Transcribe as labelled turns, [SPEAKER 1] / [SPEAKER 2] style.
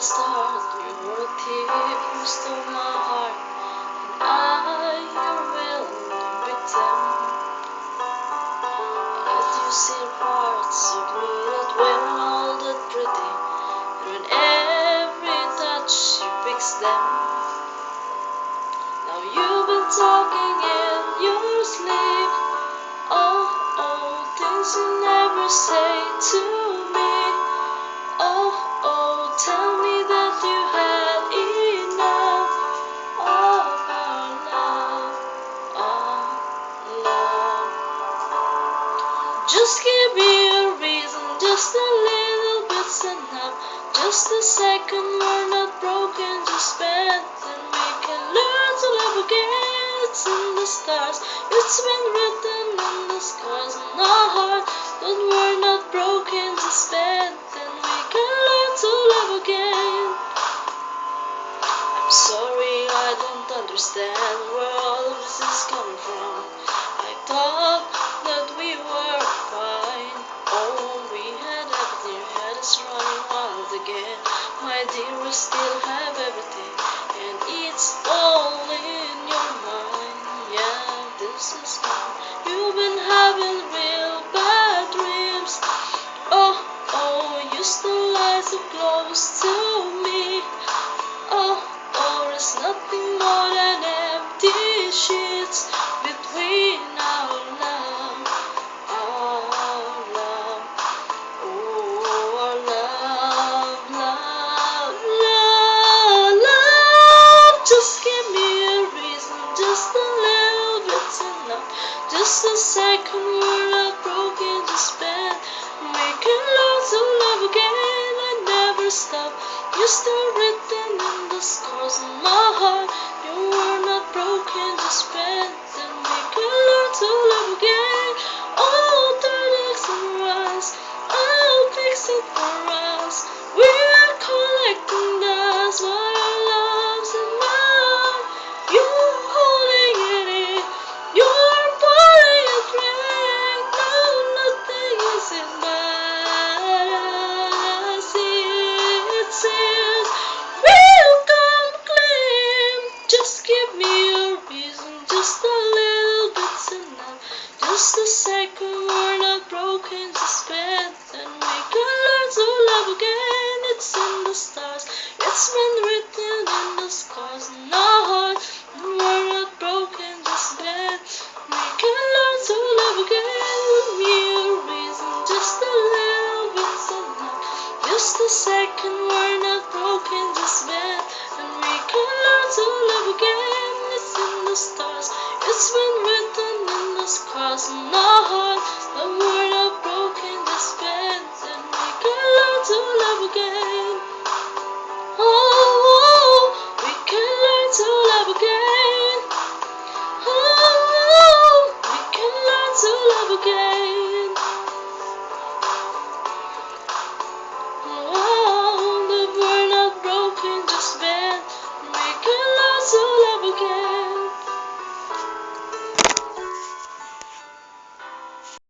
[SPEAKER 1] the start, you were a thief, you stole my heart, and I, your willing victim. Yet you see parts of me that weren't all that pretty, and when every touch you fix them. Now you've been talking in your sleep, things you never say to me. Tell me that you had enough of our love, love. Just give me a reason, just a little bit's enough. Just a second, we're not broken, just spent, and we can learn to love again. It's in the stars, it's been written in the scars on our heart that we're not broken, just spent, and we can learn to love again. I'm sorry, I don't understand where all of this is coming from. I thought that we were fine. Oh, we had everything, you had us running wild again. My dear, we still have everything, and it's all in your mind. Yeah, this is fine. You've been having real bad dreams. You still lie so close to me. There's nothing more than empty sheets between our love, our love, our love, love, love, love. Just give me a reason, just a little bit's enough. Just a second, we're not broken, just spend. We can learn to love again and never stop. You're still written in the scars on my heart. You were not broken, just bent, and we can learn to love again. Oh, turning sunrise, I'll fix it for us. We are collecting dust while our love's in mine. You're holding it in, you're pouring it rain. No, nothing is in mine. It seems we'll come clean. Just give me a reason, just a little bit's enough. Just a second, we're not broken, just spent, and we can learn to love again. It's in the stars, it's been written in the scars on our heart. We're not broken, just bent. We can learn to love again. Give me a reason, just a little bit's enough. Just a second, we're not broken, just bent, and we can learn to love again. It's in the stars, it's been written in the scars on our